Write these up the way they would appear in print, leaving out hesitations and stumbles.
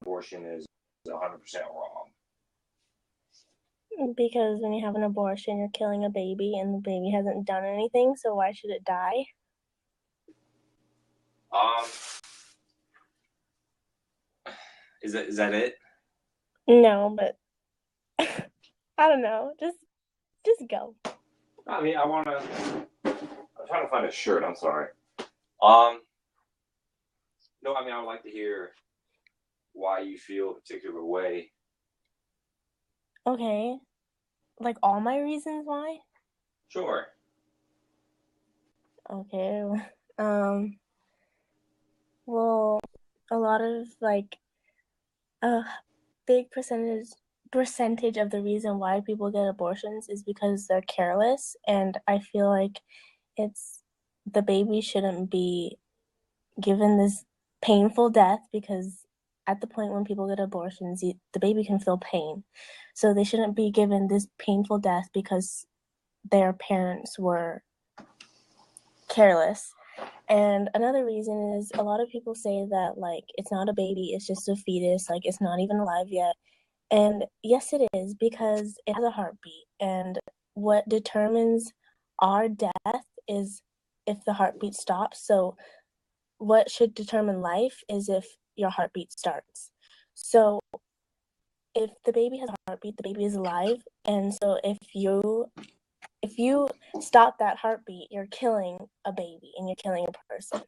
abortion is 100% wrong. Because when you have an abortion, you're killing a baby, and the baby hasn't done anything, so why should it die? Is that it? No, but I don't know. Just go. I mean, I'm trying to find a shirt. I'm sorry. No, I mean, I would like to hear why you feel a particular way. Okay. Like all my reasons why? Sure. Okay. Well, a lot of like a big percentage of the reason why people get abortions is because they're careless, and I feel like it's the baby shouldn't be given this painful death, because at the point when people get abortions, the baby can feel pain. So they shouldn't be given this painful death because their parents were careless. And another reason is a lot of people say that, like, it's not a baby, it's just a fetus, like, it's not even alive yet. And yes, it is, because it has a heartbeat. And what determines our death is if the heartbeat stops. So what should determine life is if your heartbeat starts. So if the baby has a heartbeat, the baby is alive. And so if you stop that heartbeat, you're killing a baby and you're killing a person.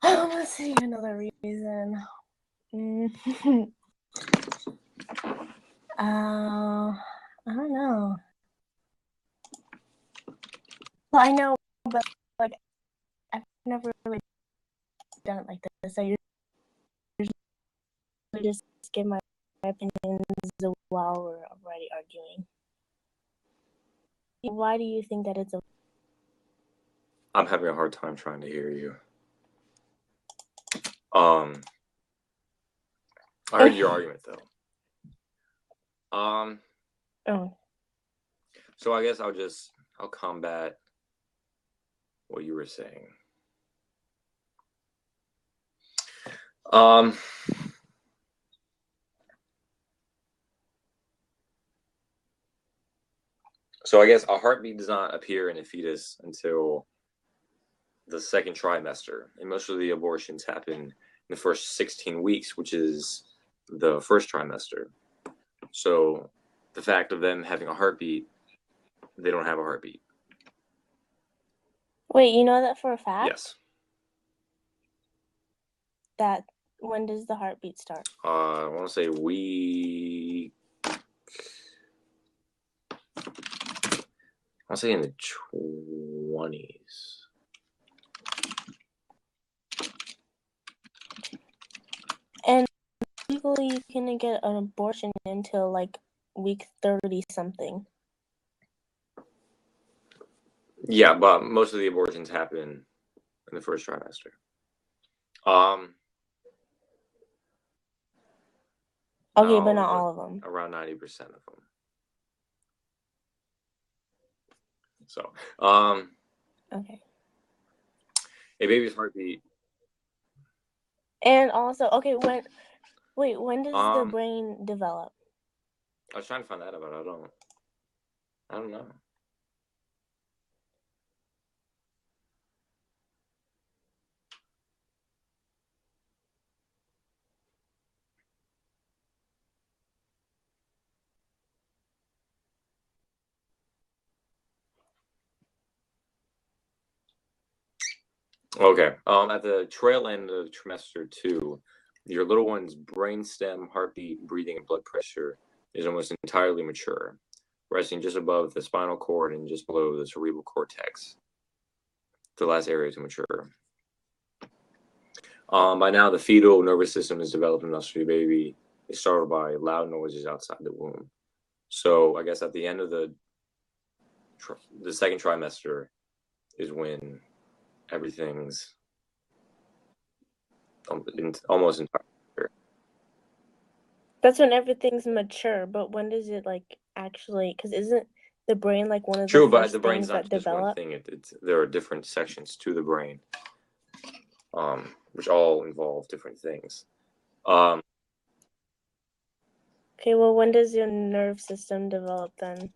Let's see another reason. I don't know. Well, I know, but like I've never really done it like this. I usually just give my opinions while we're already arguing. Why do you think that it's a... I'm having a hard time trying to hear you. I heard your argument though. Oh. So I guess I'll combat what you were saying. So I guess a heartbeat does not appear in a fetus until the second trimester, and most of the abortions happen in the first 16 weeks, which is the first trimester. So the fact of them having a heartbeat, they don't have a heartbeat. Wait, you know that for a fact? Yes. That when does the heartbeat start? I want to say week. I'll say in the 20s. And legally, you can get an abortion until like week 30 something. Yeah, but most of the abortions happen in the first trimester. Okay, but not all of them. Around 90% of them. So, okay. A baby's heartbeat. And also, okay, when does the brain develop? I was trying to find that out, but I don't know. Okay. At the trail end of trimester 2, your little one's brainstem, heartbeat, breathing, and blood pressure is almost entirely mature, resting just above the spinal cord and just below the cerebral cortex, the last area to mature. By now, the fetal nervous system is developed enough so your baby is startled by loud noises outside the womb. So I guess at the end of the second trimester is when everything's almost entire. That's when everything's mature, but when does it like actually? Because isn't the brain like one of True, the but first the brain's things not that just develop? one thing. There are different sections to the brain, which all involve different things. Okay, well, when does your nerve system develop then?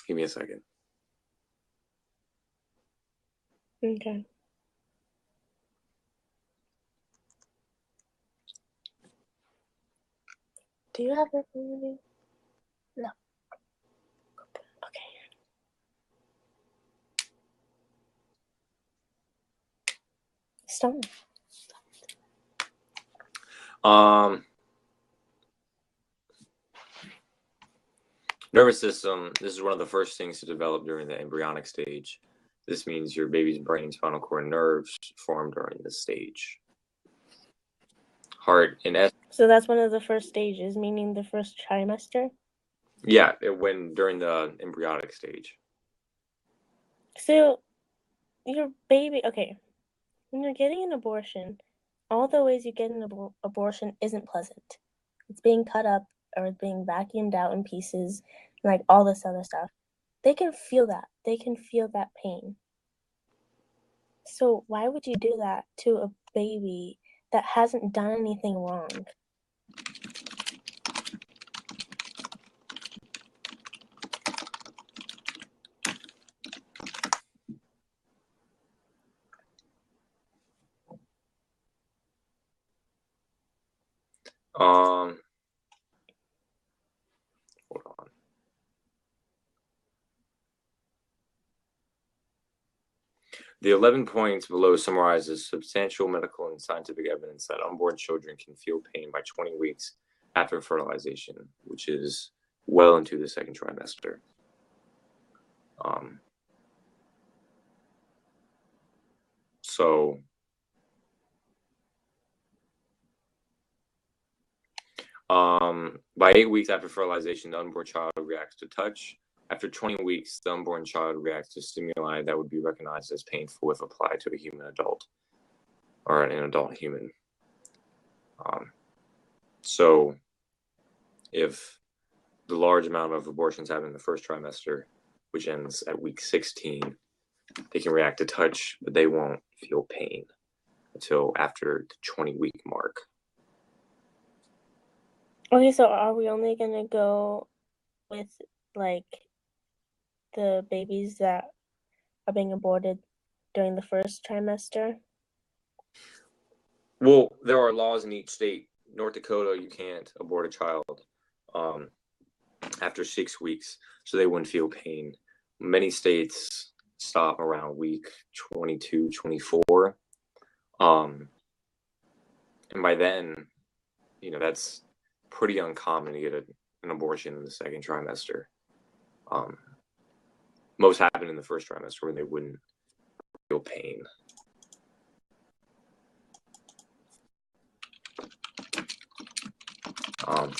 Give me a second. Okay. Do you have it with you? No. Okay. Stop. Nervous system, this is one of the first things to develop during the embryonic stage. This means your baby's brain, spinal cord, and nerves form during this stage. Heart, in essence. So that's one of the first stages, meaning the first trimester? Yeah, when during the embryonic stage. So your baby, okay, when you're getting an abortion, all the ways you get an abortion isn't pleasant. It's being cut up or it's being vacuumed out in pieces, like all this other stuff. They can feel that. They can feel that pain. So why would you do that to a baby that hasn't done anything wrong? Hold on. The 11 points below summarizes substantial medical and scientific evidence that unborn children can feel pain by 20 weeks after fertilization, which is well into the second trimester. So by 8 weeks after fertilization, the unborn child reacts to touch. After 20 weeks, the unborn child reacts to stimuli that would be recognized as painful if applied to a human adult or an adult human. So if the large amount of abortions happen in the first trimester, which ends at week 16, they can react to touch, but they won't feel pain until after the 20-week mark. Okay, so are we only gonna go with like the babies that are being aborted during the first trimester? Well, there are laws in each state. North Dakota, you can't abort a child after 6 weeks, so they wouldn't feel pain. Many states stop around week 22, 24. And by then, that's pretty uncommon to get an abortion in the second trimester. Most happen in the first trimester where they wouldn't feel pain. Do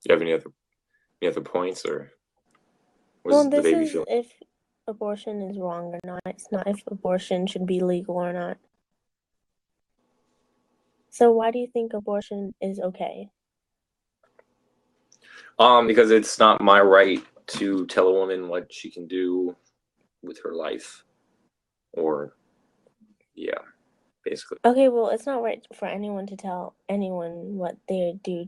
you have any other points, or Well, this is if abortion is wrong or not. It's not if abortion should be legal or not. So why do you think abortion is okay? Because it's not my right to tell a woman what she can do with her life, or basically. Okay, well, it's not right for anyone to tell anyone what they do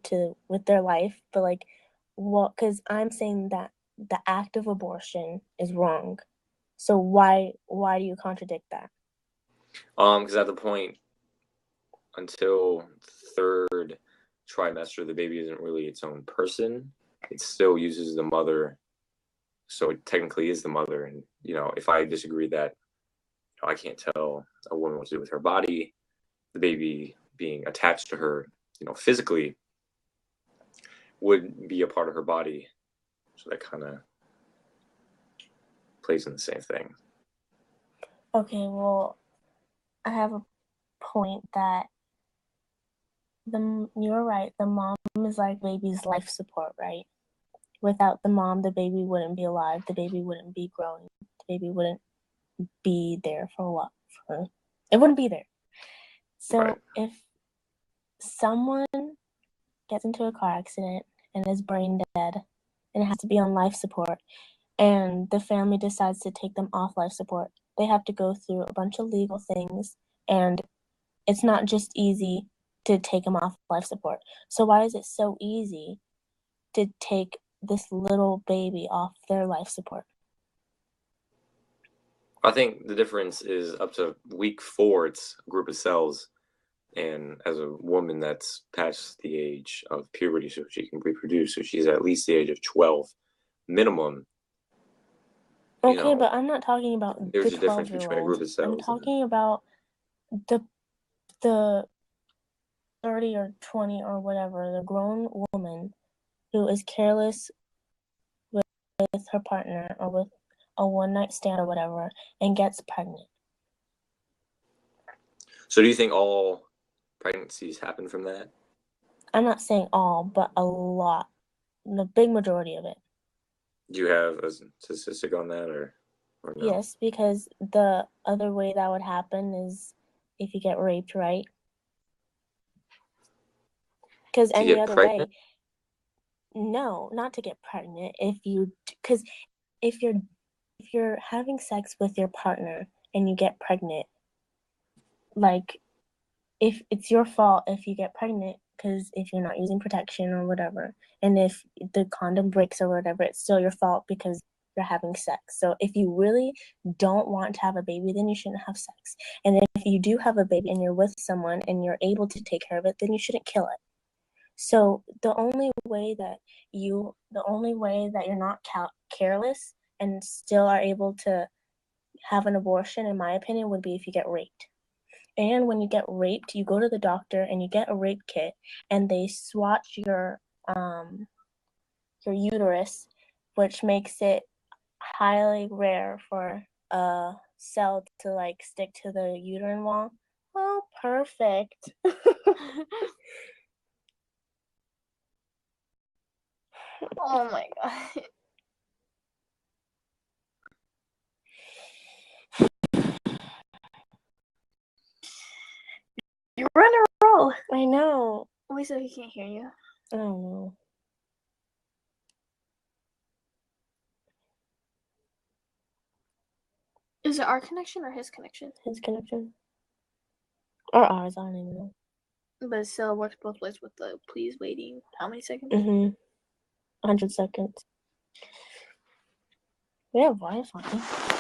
with their life, but like, what? Because I'm saying that the act of abortion is wrong. So why do you contradict that? Because at the point until third trimester, the baby isn't really its own person. It still uses the mother, so it technically is the mother. And if I disagree that I can't tell a woman what to do with her body, the baby being attached to her, physically, would be a part of her body. So that kind of plays in the same thing. Okay, well, I have a point that you're right. The mom is like baby's life support, right? Without the mom, the baby wouldn't be alive. The baby wouldn't be growing. The baby wouldn't be there for what? It wouldn't be there. So Right. if someone gets into a car accident and is brain dead and has to be on life support, and the family decides to take them off life support, they have to go through a bunch of legal things, and it's not just easy to take them off life support. So why is it so easy to take this little baby off their life support? I think the difference is up to week 4, it's a group of cells. And as a woman that's past the age of puberty, so she can reproduce, so she's at least the age of 12 minimum. Okay, but I'm not talking about there's the a difference between a 12-year-old. group of cells. I'm talking about the 30 or 20 or whatever, the grown woman who is careless with her partner or with a one-night stand or whatever and gets pregnant. So do you think all pregnancies happen from that? I'm not saying all, but a lot. The big majority of it. Do you have a statistic on that, or no? Yes, because the other way that would happen is if you get raped, right? Because any other way, no, not to get pregnant. Because if you're having sex with your partner and you get pregnant, like, if it's your fault if you get pregnant, because if you're not using protection or whatever, and if the condom breaks or whatever, it's still your fault because you're having sex. So if you really don't want to have a baby, then you shouldn't have sex. And if you do have a baby and you're with someone and you're able to take care of it, then you shouldn't kill it. So the only way that you're not careless and still are able to have an abortion, in my opinion, would be if you get raped. And when you get raped, you go to the doctor and you get a rape kit, and they swatch your uterus, which makes it highly rare for a cell to like stick to the uterine wall. Oh, perfect. Oh my god. You're on a roll. I know. Wait, so he can't hear you? I don't know. Is it our connection or his connection? His connection. Or ours, I don't even know. But it still works both ways with the please waiting. How many seconds? 100 seconds. We have Wi-Fi.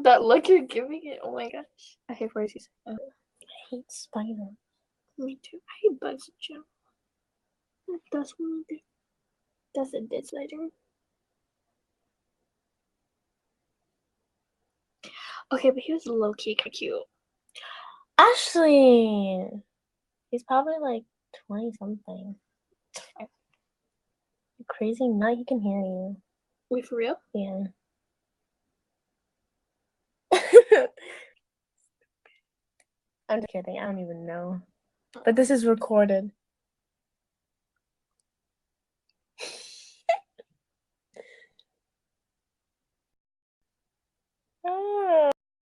That look you're giving it, oh my gosh. I hate voices. I hate spiders. Me too. I hate bugs in general. That's one thing. That's a dead spider. Okay, but he was low key cute. Ashley! He's probably like 20 something. You crazy nut, he can hear you. Wait, for real? Yeah. I'm just kidding, I don't even know. But this is recorded.